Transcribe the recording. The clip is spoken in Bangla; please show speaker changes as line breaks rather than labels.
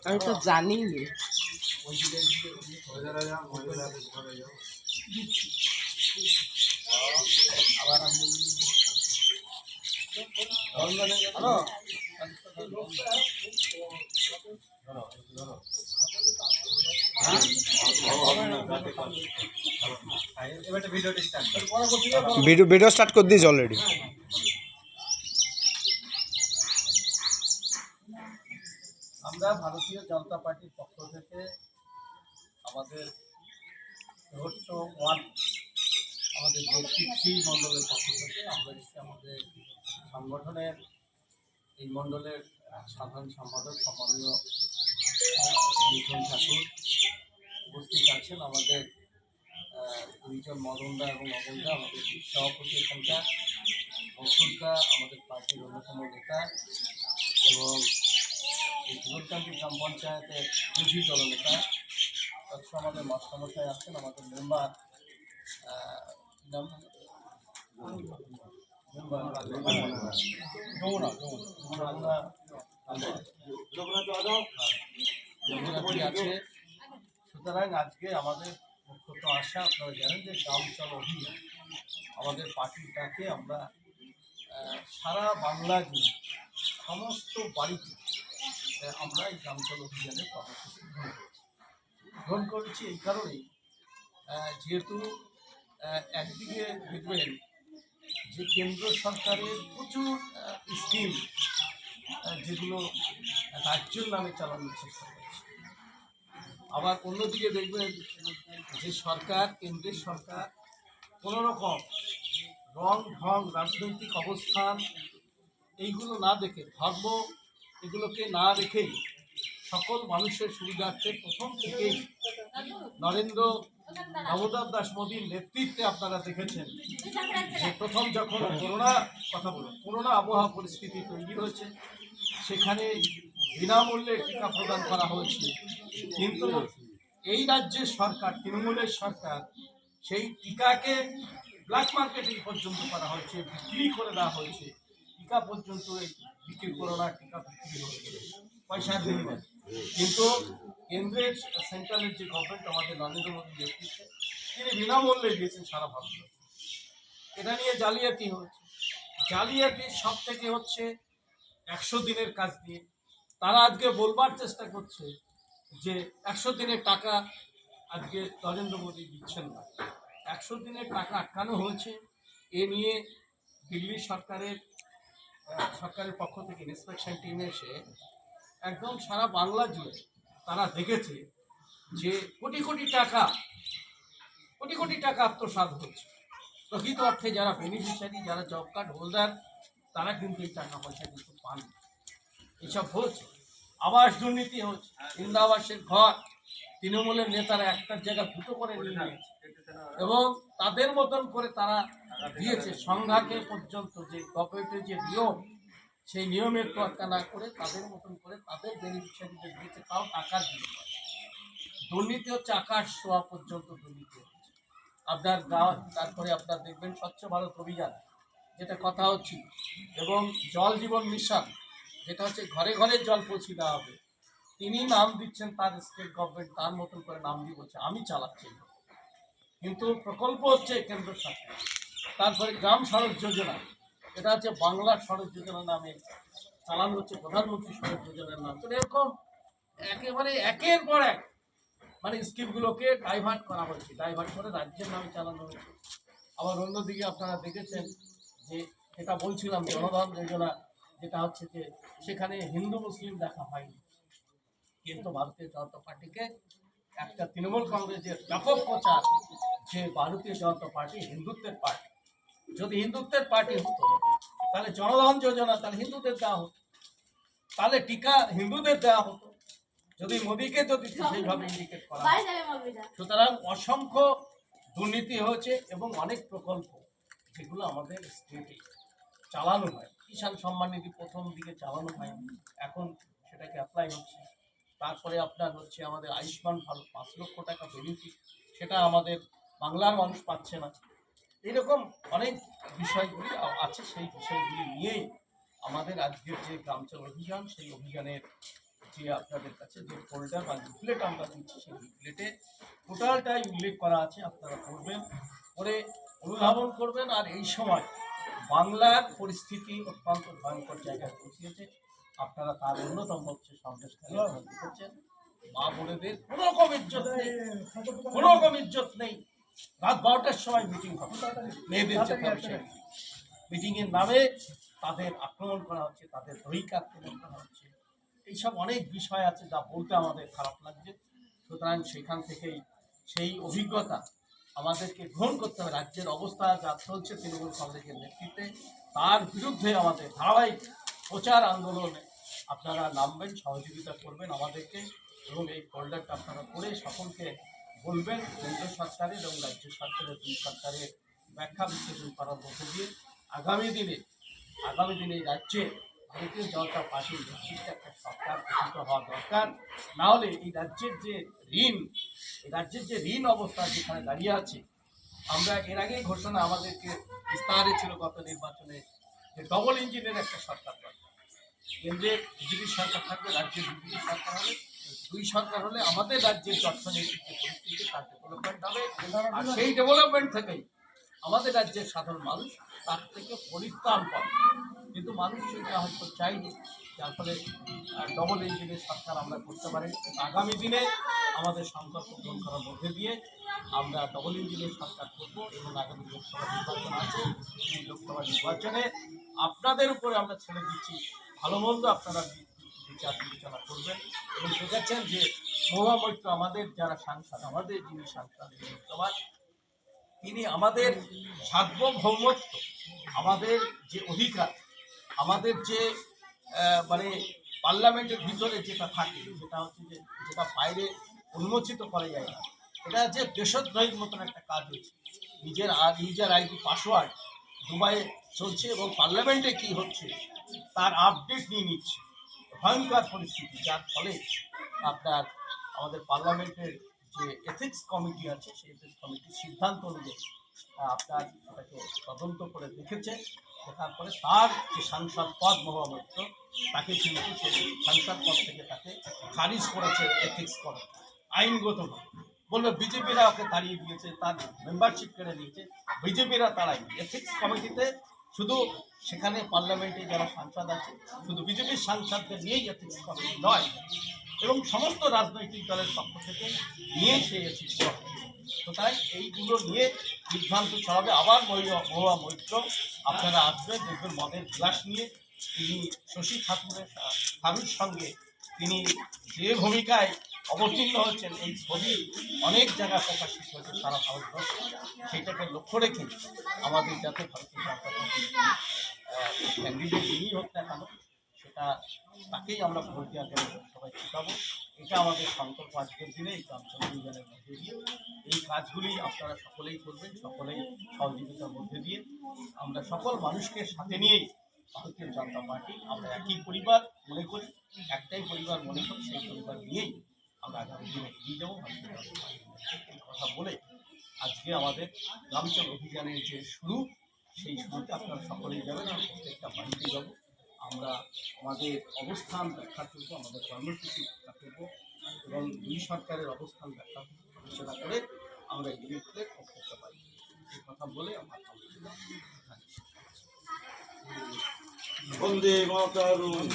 আমি তো জানি
ভিডিও স্টার্ট করে দিয়েছি অলরেডি।
আমরা ভারতীয় জনতা পার্টির পক্ষ থেকে আমাদের রোড শো 1 আমাদের যে মণ্ডলের পক্ষ থেকে আমরা আমাদের সংগঠনের এই মণ্ডলের সাধারণ সম্পাদক সম্মানীয় মিঠুন ঠাকুর উপস্থিত আছেন, আমাদের দুইজন মদনদা এবং অবনদা, আমাদের সভাপতি এখানকার বসুদা আমাদের পার্টির অন্যতম নেতা, এবং এই যুবকান্তি গ্রাম পঞ্চায়েতের বিরোধী দলনেতা তৎসহ আমাদের মাস্টারমশাই আছেন, আমাদের মেম্বার আছে। সুতরাং আজকে আমাদের মুখ্যত আশা, আপনারা জানেন যে গ্রাম চলো অভিযান আমাদের পার্টির ডাকে আমরা সারা বাংলা জুড়ে সমস্ত বাড়িতে আমরা এই গ্রাম চলো অভিযানের কর্মসূচি গ্রহণ করেছি। এই কারণেই যেহেতু একদিকে দেখবেন যে কেন্দ্র সরকারের প্রচুর স্কিম যেগুলো রাজ্যের নামে চালানোর চেষ্টা করছে, আবার অন্যদিকে দেখবেন যে সরকার, কেন্দ্রের সরকার কোনো রকম রং ঢং রাজনৈতিক অবস্থান এইগুলো না দেখে, ধর্ম এগুলোকে না রেখেই সকল মানুষের সুবিধার্থে প্রথম থেকেই নরেন্দ্র দামোদর দাস মোদীর নেতৃত্বে আপনারা দেখেছেন যে প্রথম যখন করোনা আবহাওয়া পরিস্থিতি তৈরি হয়েছে, সেখানে বিনামূল্যে টিকা প্রদান করা হয়েছে। কিন্তু এই রাজ্যের সরকার, তৃণমূলের সরকার, সেই টিকাকে ব্ল্যাক মার্কেটিং পর্যন্ত করা হয়েছে, বিক্রি করে দেওয়া হয়েছে। টিকা পর্যন্ত বিক্রি করোনা টিকা বিক্রি হয়েছে পয়সার বিনিময়ে। কিন্তু কেন্দ্রের সেন্ট্রালের যে গভর্নমেন্ট আমাদের নরেন্দ্র মোদীর নেতৃত্বে, তিনি বিনামূল্যে দিয়েছেন সারা ভারতবর্ষে। এটা নিয়ে জালিয়াতি হয়েছে। জালিয়াতির সব থেকে হচ্ছে 100 দিনের কাজ দিয়ে তারা আজকে বলবার চেষ্টা করছে যে 100 দিনের টাকা আজকে নরেন্দ্র মোদী দিচ্ছেন না। 100 দিনের টাকা আটকানো হয়েছে। এ নিয়ে দিল্লি সরকারের পক্ষ থেকে ইন্সপেকশন টিম এসে একদম সারা বাংলা জুড়ে তারা দেখেছে যে কোটি কোটি টাকা আত্মসাৎ হচ্ছে। প্রকৃত অর্থে যারা বেনিফিশিয়ারি, যারা জব কার্ড হোল্ডার, তারা কিন্তু এই টাকা পয়সা কিন্তু পান। এসব হচ্ছে। আবাস দুর্নীতি হচ্ছে। ইন্দিরাবাসের ঘর তৃণমূলের নেতারা একটার জায়গা দুটো করে নিয়ে নিয়েছে এবং তাদের মতন করে তারা দিয়েছে। সংঘাতে পর্যন্ত যে গভর্নমেন্টের যে নিয়ম, সেই নিয়মের তোয়াক্কা না করে তাদের মতন করে তাদের বেনিফিশিয়ারিদের দিয়েছে, তাও টাকার বিনিময়ে। দুর্নীতি হচ্ছে আকাশ ছোঁয়া পর্যন্ত দুর্নীতি হচ্ছে। আপনার গাঁও, তারপরে আপনার দেখবেন স্বচ্ছ ভারত অভিযান যেটা কথা হচ্ছে, এবং জল জীবন মিশন যেটা হচ্ছে ঘরে ঘরে জল পৌঁছে দেওয়া হবে। তিনি নাম দিচ্ছেন তার স্টেট গভর্নমেন্ট, তার মতন করে নাম দিয়ে বলছে আমি চালাচ্ছি, কিন্তু প্রকল্প হচ্ছে কেন্দ্র সরকার। তারপরে গ্রাম সড়ক যোজনা, এটা হচ্ছে বাংলার সড়ক যোজনা নামে চালানো হচ্ছে, প্রধানমন্ত্রী সড়ক যোজনার নাম। তো এরকম একেবারে একের পর এক মানে স্কিমগুলোকে ডাইভার্ট করা হয়েছে, ডাইভার্ট করে রাজ্যের নামে চালানো হয়েছে। আবার অন্যদিকে আপনারা দেখেছেন যে যেটা বলছিলাম জনধন যোজনা, যেটা হচ্ছে যে সেখানে হিন্দু মুসলিম দেখা হয়নি, কিন্তু ভারতীয় জনতা পার্টিকে একটা তৃণমূল কংগ্রেসের ব্যাপক প্রচার যে ভারতীয় জনতা পার্টি হিন্দুত্বের পার্টি। যদি হিন্দুত্বের পার্টি হতো তাহলে জনধন যোজনা তাহলে হিন্দুদের দেওয়া হতো, তাহলে টিকা হিন্দুদের দেওয়া হতো, যদি মোদীকে যদি সেইভাবে ইন্ডিকেট করা। সুতরাং অসংখ্য দুর্নীতি হয়েছে এবং অনেক প্রকল্প যেগুলো আমাদের স্টেটে চালানো হয়, কিষাণ সম্মান নিধি প্রথম দিকে চালানো হয়, এখন সেটাকে অ্যাপ্লাই হচ্ছে। তারপরে আপনার হচ্ছে আমাদের আয়ুষ্মান ভারত 5 লক্ষ টাকা বেনিফিট, সেটা আমাদের বাংলার মানুষ পাচ্ছে না। এরকম অনেক বিষয়গুলি আছে। সেই বিষয়গুলি নিয়েই আমাদের আজকের যে গ্রামাঞ্চল অভিযান, সেই অভিযানের যে আপনাদের কাছে যে ফোল্ডার বা লিফলেট আমরা দিচ্ছি, সেই লিফলেটে টোটালটাই উল্লেখ করা আছে। আপনারা পড়বেন, পড়ে অনুধাবন করবেন। আর এই সময় বাংলার পরিস্থিতি অত্যন্ত ভয়ঙ্কর জায়গায় পৌঁছিয়েছে। আপনারা তার অন্যতম হচ্ছে সন্দেশখালী দেখেছেন, মা বোনেদের কোনো রকম ইজ্জত নেই, কোনো রকম ইজ্জত নেই। রাত 12টার সময় মিটিং হবে, মেয়েদের যেতে হবে সেই মিটিংয়ের নামে তাদের আক্রমণ করা হচ্ছে, তাদের দৈহিক আক্রমণ করা হচ্ছে। এইসব অনেক বিষয় আছে যা বলতে আমাদের খারাপ লাগছে। সুতরাং সেখান থেকেই সেই অভিজ্ঞতা আমাদেরকে গ্রহণ করতে হবে। রাজ্যের অবস্থা যা চলছে তৃণমূল কংগ্রেসের নেতৃত্বে, তার বিরুদ্ধে আমাদের ধারাবাহিক প্রচার আন্দোলনে আপনারা নামবেন, সহযোগিতা করবেন আমাদেরকে। এবং এই ফোল্ডারটা আপনারা করে সকলকে বলবেন, কেন্দ্র সরকারের এবং রাজ্য সরকারের দুই সরকারের ব্যাখ্যা বিশ্লেষণ করার মধ্য দিয়ে আগামী দিনে এই রাজ্যে ভারতীয় জনতা পার্টির নেতৃত্বে একটা সরকার গঠিত হওয়া দরকার। না হলে এই রাজ্যের যে ঋণ অবস্থা যেখানে দাঁড়িয়ে আছে, আমরা এর আগেই ঘোষণা আমাদেরকে বিস্তারে ছিল গত নির্বাচনে যে ডবল ইঞ্জিনের একটা সরকার দরকার। কেন্দ্রে বিজেপি সরকার থাকবে, রাজ্যে বিজেপি সরকার হবে, দুই সরকার হলে আমাদের রাজ্যের অর্থনৈতিক যে পরিস্থিতি তার ডেভেলপমেন্ট হবে। আর সেই ডেভেলপমেন্ট থেকেই আমাদের রাজ্যের সাধারণ মানুষ তার থেকে পরিত্রাণ পাবে। কিন্তু মানুষ সেটা হয়তো চাইনি, যার ফলে ডবল ইঞ্জিনের সরকার আমরা করতে পারি। কিন্তু আগামী দিনে আমাদের সংকল্প পূরণ করার মধ্যে দিয়ে আমরা ডবল ইঞ্জিনের সরকার করব। এবং আগামী লোকসভা নির্বাচন আছে, সেই লোকসভা নির্বাচনে আপনাদের উপরে আমরা ছেড়ে দিচ্ছি, ভালো মন্দ আপনারা বিচার বিবেচনা করবেন। এবং দেখেছেন যে মহুয়া মৈত্র আমাদের যারা সাংসদ, আমাদের যিনি সাংসদ লোকসভার, তিনি আমাদের সার্বভৌমত্ব, আমাদের যে অধিকার, আমাদের যে মানে পার্লামেন্টের ভিতরে যেটা থাকে, যেটা হচ্ছে যে যেটা বাইরে উন্মোচিত করা যায় না, এটা যে দেশদ্রোহীর মতন একটা কাজ হয়েছে। নিজের আইডি পাসওয়ার্ড দুবাইয়ে চলছে এবং পার্লামেন্টে কি হচ্ছে তার আপডেট নিয়ে নিচ্ছে। ভয়ঙ্কর পরিস্থিতি, যার ফলে আপনার আমাদের পার্লামেন্টের যে এথিক্স কমিটি আছে, সেই এথিক্স কমিটির সিদ্ধান্ত অনুযায়ী আপনার সেটাকে তদন্ত করে দেখেছে। দেখার পরে তার যে সাংসদ পদ মহুয়া মৈত্র, তাকে কিন্তু সেই সাংসদ পদ থেকে তাকে খারিজ করেছে এথিক্স কমিটি আইনগতভাবে। বললো বিজেপিরা ওকে তাড়িয়ে দিয়েছে, তার মেম্বারশিপ কেড়ে নিয়েছে, বিজেপিরা তাড়াই। এথিক্স কমিটিতে শুধু সেখানে পার্লামেন্টে যারা সাংসদ আছে, শুধু বিজেপির সাংসদদের নিয়েই এথিক্স কমিটি নয়, এবং সমস্ত রাজনৈতিক দলের পক্ষ থেকে নিয়ে সেই এথিক্স কমিটি। সুতরাং এইগুলো নিয়ে সিদ্ধান্ত ছড়াবে। আবার মহুয়া মৈত্র আপনারা আসবেন, দেখবেন মদের গ্লাস নিয়ে তিনি শশী থারুর সঙ্গে তিনি যে ভূমিকায় অবতীর্ণ হচ্ছেন, এই ছবি অনেক জায়গায় প্রকাশিত হয়েছে সারা ভারতবর্ষে। সেইটাকে লক্ষ্য রেখে আমাদের যাতে ভারতীয় জনতা পার্টির ক্যান্ডিডেট যিনি হোক না কেন, সেটা তাকেই আমরা ভোট দেওয়ার জন্য সবাই শেখাবো। এটা আমাদের সংকল্প আজকের দিনে এই গ্রামাঞ্চল অভিযানের মধ্যে দিয়ে। এই কাজগুলি আপনারা সকলেই করবেন, সকলেই সহযোগিতার মধ্যে দিয়ে। আমরা সকল মানুষকে সাথে নিয়েই ভারতীয় জনতা পার্টি, আমরা একই পরিবার মনে করি, একটাই পরিবার মনে করি, সেই পরিবার নিয়েই আমরা আগামী দিনে এগিয়ে যাবো। ভারতীয় জনতা পার্টি এই কথা বলে আজকে আমাদের গ্রামাঞ্চল অভিযানের যে শুরু, সেই শুরুতে আপনারা সকলেই যাবেন, আর প্রত্যেকটা বাড়িতে যাব। আমরা আমাদের অবস্থান ব্যাখ্যা করবো, আমাদের কর্মসূচি ব্যাখ্যা করবো, এবং দুই সরকারের অবস্থান ব্যাখ্যা আলোচনা করে আমরা এগিয়ে গেলে প্রত্যেকটা পারি। এই কথা বলে আমার
বন্দে মাতরম।